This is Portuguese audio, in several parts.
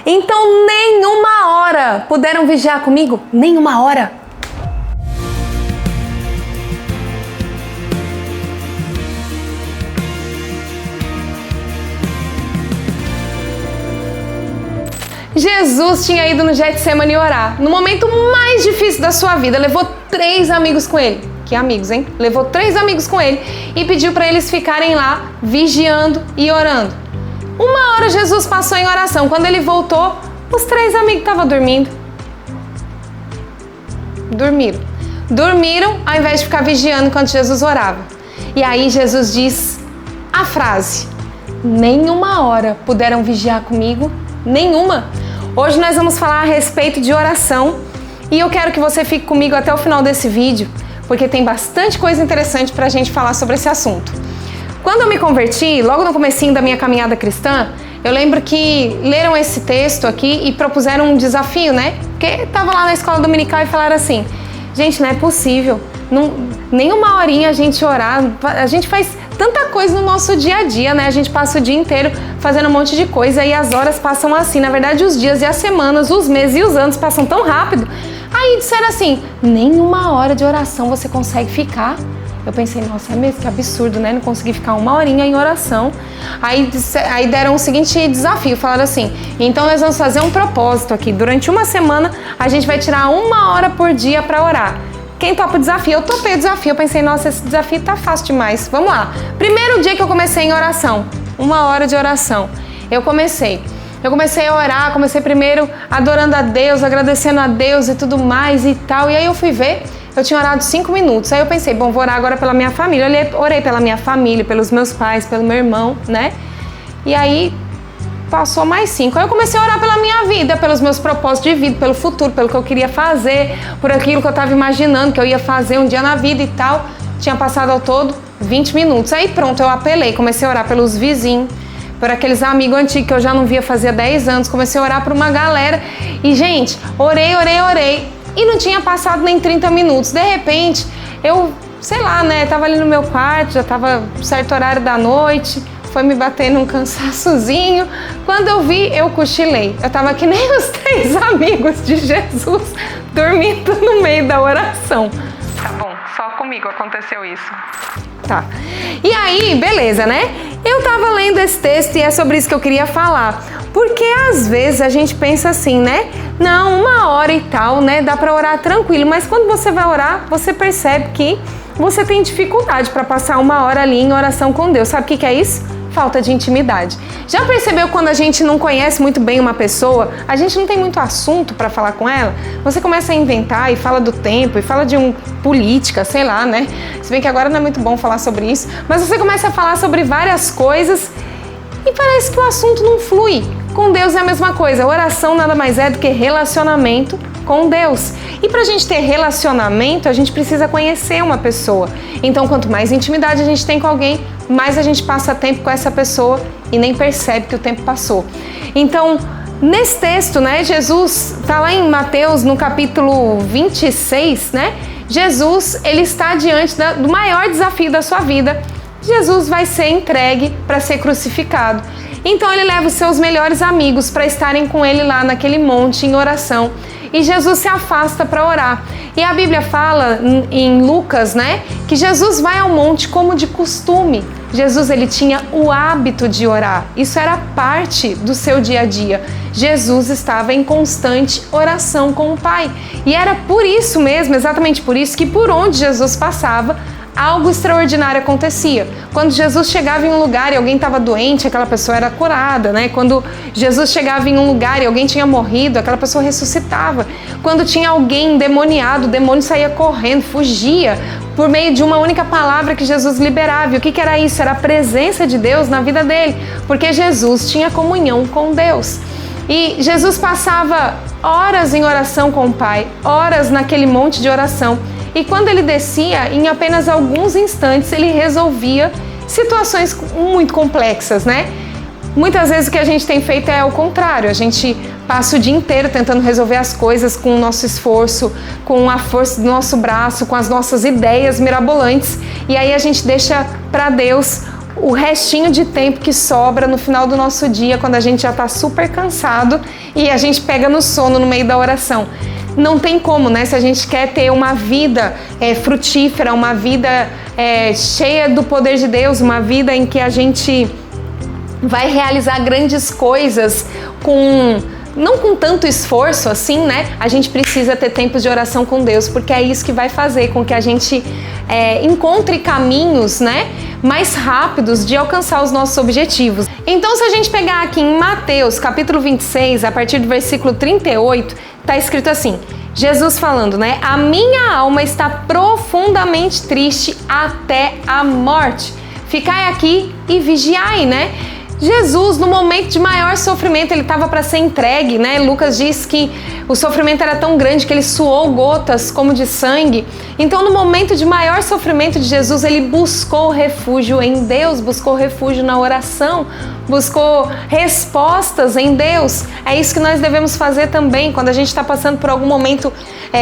Então nenhuma hora puderam vigiar comigo, nenhuma hora. Jesus tinha ido no Getsemane orar, no momento mais difícil da sua vida, levou 3 amigos com ele. Que amigos, hein? Levou 3 amigos com ele e pediu para eles ficarem lá vigiando e orando. 1 hora Jesus passou em oração. Quando ele voltou, os 3 amigos estavam dormindo. Dormiram ao invés de ficar vigiando enquanto Jesus orava. E aí Jesus diz a frase: nenhuma hora puderam vigiar comigo, nenhuma. Hoje nós vamos falar a respeito de oração e eu quero que você fique comigo até o final desse vídeo, porque tem bastante coisa interessante para a gente falar sobre esse assunto. Quando eu me converti, logo no comecinho da minha caminhada cristã, eu lembro que leram esse texto aqui e propuseram um desafio, né? Porque estava lá na escola dominical e falaram assim: gente, não é possível, nem 1 horinha a gente orar, a gente faz tanta coisa no nosso dia a dia, né? A gente passa o dia inteiro fazendo um monte de coisa e as horas passam assim. Na verdade, os dias e as semanas, os meses e os anos passam tão rápido. Aí disseram assim: nem 1 hora de oração você consegue ficar. Eu pensei, nossa, é mesmo, que absurdo, né? Não conseguir ficar 1 horinha em oração. Aí deram o seguinte desafio, falaram assim: então nós vamos fazer um propósito aqui. Durante 1 semana, a gente vai tirar 1 hora por dia para orar. Quem topa o desafio? Eu topei o desafio. Eu pensei, nossa, esse desafio tá fácil demais. Vamos lá. Primeiro dia que eu comecei em oração, 1 hora de oração. Eu comecei a orar, comecei primeiro adorando a Deus, agradecendo a Deus e tudo mais e tal. E aí eu fui ver, eu tinha orado 5 minutos. Aí eu pensei, bom, vou orar agora pela minha família. Eu orei pela minha família, pelos meus pais, pelo meu irmão, né? E aí passou mais 5. Aí eu comecei a orar pela minha vida, pelos meus propósitos de vida, pelo futuro, pelo que eu queria fazer, por aquilo que eu estava imaginando que eu ia fazer um dia na vida e tal. Tinha passado ao todo 20 minutos. Aí pronto, eu apelei, comecei a orar pelos vizinhos, por aqueles amigos antigos que eu já não via fazia 10 anos. Comecei a orar por uma galera e, gente, orei. E não tinha passado nem 30 minutos. De repente, eu, sei lá, né, tava ali no meu quarto, já tava certo horário da noite, foi me bater num cansaçozinho. Quando eu vi, eu cochilei. Eu tava que nem os 3 amigos de Jesus, dormindo no meio da oração. Tá bom, só comigo aconteceu isso. Tá. E aí, beleza, né? Eu tava lendo esse texto e é sobre isso que eu queria falar. Porque às vezes a gente pensa assim, né? Não, 1 hora e tal, né? Dá pra orar tranquilo. Mas quando você vai orar, você percebe que você tem dificuldade para passar 1 hora ali em oração com Deus. Sabe o que é isso? Falta de intimidade. Já percebeu quando a gente não conhece muito bem uma pessoa, a gente não tem muito assunto para falar com ela? Você começa a inventar e fala do tempo, e fala de política, sei lá, né? Se bem que agora não é muito bom falar sobre isso, mas você começa a falar sobre várias coisas e parece que o assunto não flui. Com Deus é a mesma coisa. Oração nada mais é do que relacionamento com Deus. E para a gente ter relacionamento, a gente precisa conhecer uma pessoa. Então, quanto mais intimidade a gente tem com alguém, mais a gente passa tempo com essa pessoa e nem percebe que o tempo passou. Então, nesse texto, né, Jesus está lá em Mateus, no capítulo 26, né? Jesus, ele está diante do maior desafio da sua vida. Jesus vai ser entregue para ser crucificado. Então ele leva os seus melhores amigos para estarem com ele lá naquele monte em oração. E Jesus se afasta para orar. E a Bíblia fala em Lucas, né, que Jesus vai ao monte como de costume. Jesus, ele tinha o hábito de orar. Isso era parte do seu dia a dia. Jesus estava em constante oração com o Pai. E era por isso mesmo, exatamente por isso, que por onde Jesus passava, algo extraordinário acontecia. Quando Jesus chegava em um lugar e alguém estava doente, aquela pessoa era curada, né? Quando Jesus chegava em um lugar e alguém tinha morrido, aquela pessoa ressuscitava. Quando tinha alguém endemoniado, o demônio saía correndo, fugia, por meio de uma única palavra que Jesus liberava. E o que era isso? Era a presença de Deus na vida dele, porque Jesus tinha comunhão com Deus. E Jesus passava horas em oração com o Pai, horas naquele monte de oração. E quando ele descia, em apenas alguns instantes, ele resolvia situações muito complexas, né? Muitas vezes o que a gente tem feito é o contrário. A gente passa o dia inteiro tentando resolver as coisas com o nosso esforço, com a força do nosso braço, com as nossas ideias mirabolantes. E aí a gente deixa para Deus o restinho de tempo que sobra no final do nosso dia, quando a gente já está super cansado e a gente pega no sono no meio da oração. Não tem como, né? Se a gente quer ter uma vida frutífera, uma vida cheia do poder de Deus, uma vida em que a gente vai realizar grandes coisas não com tanto esforço assim, né? A gente precisa ter tempos de oração com Deus, porque é isso que vai fazer com que a gente encontre caminhos, né, mais rápidos de alcançar os nossos objetivos. Então, se a gente pegar aqui em Mateus, capítulo 26, a partir do versículo 38, tá escrito assim, Jesus falando, né? A minha alma está profundamente triste até a morte. Ficai aqui e vigiai, né? Jesus, no momento de maior sofrimento, ele estava para ser entregue, né? Lucas diz que o sofrimento era tão grande que ele suou gotas como de sangue. Então, no momento de maior sofrimento de Jesus, ele buscou refúgio em Deus, buscou refúgio na oração, buscou respostas em Deus. É isso que nós devemos fazer também quando a gente está passando por algum momento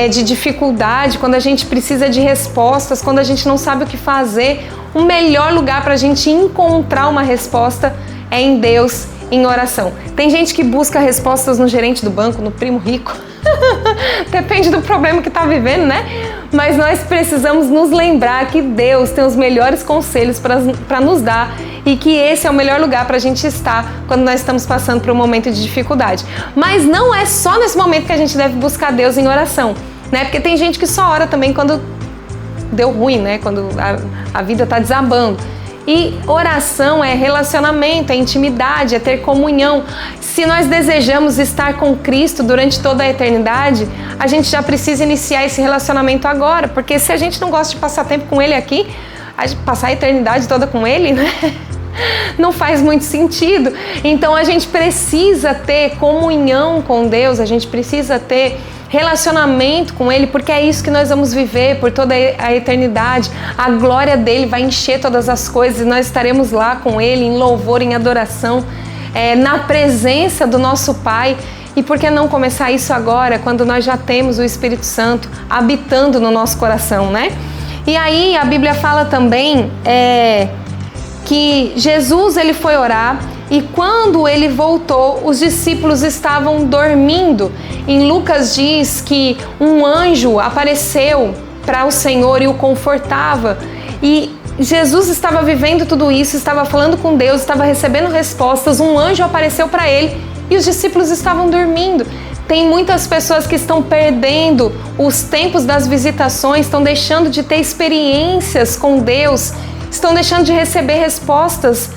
de dificuldade, quando a gente precisa de respostas, quando a gente não sabe o que fazer. O melhor lugar para a gente encontrar uma resposta é em Deus, em oração. Tem gente que busca respostas no gerente do banco, no primo rico. Depende do problema que está vivendo, né? Mas nós precisamos nos lembrar que Deus tem os melhores conselhos para nos dar e que esse é o melhor lugar para a gente estar quando nós estamos passando por um momento de dificuldade. Mas não é só nesse momento que a gente deve buscar Deus em oração, né? Porque tem gente que só ora também quando deu ruim, né? Quando a vida está desabando. E oração é relacionamento, é intimidade, é ter comunhão. Se nós desejamos estar com Cristo durante toda a eternidade, a gente já precisa iniciar esse relacionamento agora, porque se a gente não gosta de passar tempo com Ele aqui, passar a eternidade toda com Ele, né? Não faz muito sentido. Então a gente precisa ter comunhão com Deus, a gente precisa ter relacionamento com Ele, porque é isso que nós vamos viver por toda a eternidade. A glória dele vai encher todas as coisas e nós estaremos lá com Ele em louvor, em adoração, na presença do nosso Pai. E por que não começar isso agora, quando nós já temos o Espírito Santo habitando no nosso coração, né? E aí a Bíblia fala também que Jesus ele foi orar e quando ele voltou, os discípulos estavam dormindo. Em Lucas diz que um anjo apareceu para o Senhor e o confortava. E Jesus estava vivendo tudo isso, estava falando com Deus, estava recebendo respostas. Um anjo apareceu para ele e os discípulos estavam dormindo. Tem muitas pessoas que estão perdendo os tempos das visitações, estão deixando de ter experiências com Deus, estão deixando de receber respostas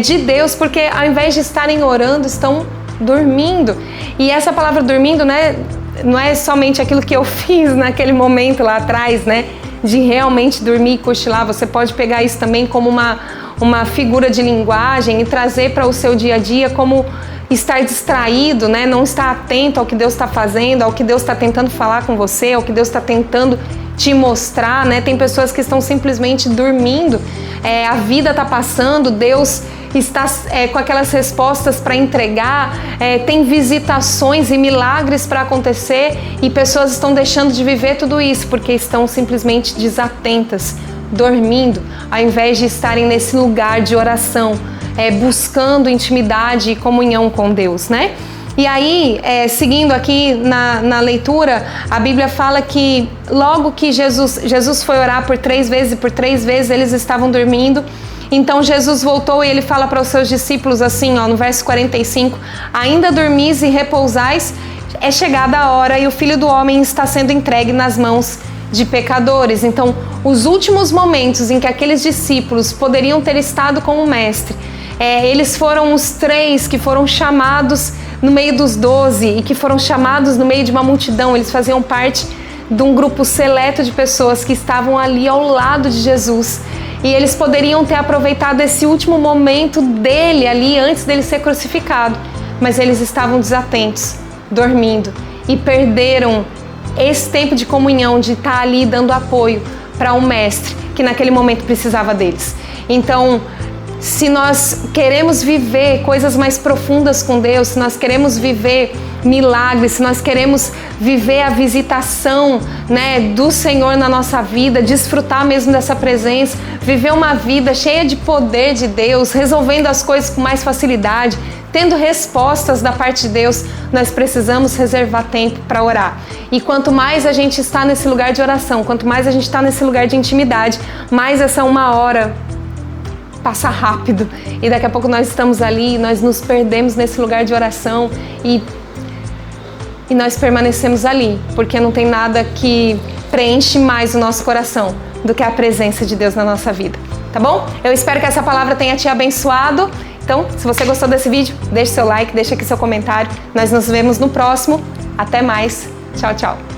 de Deus, porque ao invés de estarem orando, estão dormindo. E essa palavra dormindo, né, não é somente aquilo que eu fiz naquele momento lá atrás, né, de realmente dormir e cochilar. Você pode pegar isso também como uma figura de linguagem e trazer para o seu dia a dia como estar distraído, né, não estar atento ao que Deus está fazendo, ao que Deus está tentando falar com você, ao que Deus está tentando te mostrar, né? Tem pessoas que estão simplesmente dormindo, a vida está passando, Deus está com aquelas respostas para entregar, tem visitações e milagres para acontecer e pessoas estão deixando de viver tudo isso porque estão simplesmente desatentas, dormindo, ao invés de estarem nesse lugar de oração, buscando intimidade e comunhão com Deus, né? E aí, seguindo aqui na leitura, a Bíblia fala que logo que Jesus foi orar por 3 vezes e por 3 vezes eles estavam dormindo. Então Jesus voltou e ele fala para os seus discípulos assim, no verso 45, ainda dormis e repousais, é chegada a hora e o Filho do Homem está sendo entregue nas mãos de pecadores. Então, os últimos momentos em que aqueles discípulos poderiam ter estado com o Mestre, eles foram os 3 que foram chamados no meio dos 12 e que foram chamados no meio de uma multidão. Eles faziam parte de um grupo seleto de pessoas que estavam ali ao lado de Jesus. E eles poderiam ter aproveitado esse último momento dele ali antes dele ser crucificado. Mas eles estavam desatentos, dormindo e perderam esse tempo de comunhão, de estar ali dando apoio para um mestre que naquele momento precisava deles. Então, se nós queremos viver coisas mais profundas com Deus, se nós queremos viver milagres, se nós queremos viver a visitação, né, do Senhor na nossa vida, desfrutar mesmo dessa presença, viver uma vida cheia de poder de Deus, resolvendo as coisas com mais facilidade, tendo respostas da parte de Deus, nós precisamos reservar tempo para orar. E quanto mais a gente está nesse lugar de oração, quanto mais a gente está nesse lugar de intimidade, mais essa 1 hora passa rápido. E daqui a pouco nós estamos ali, nós nos perdemos nesse lugar de oração e nós permanecemos ali, porque não tem nada que preenche mais o nosso coração do que a presença de Deus na nossa vida, tá bom? Eu espero que essa palavra tenha te abençoado. Então, se você gostou desse vídeo, deixe seu like, deixa aqui seu comentário. Nós nos vemos no próximo. Até mais. Tchau, tchau.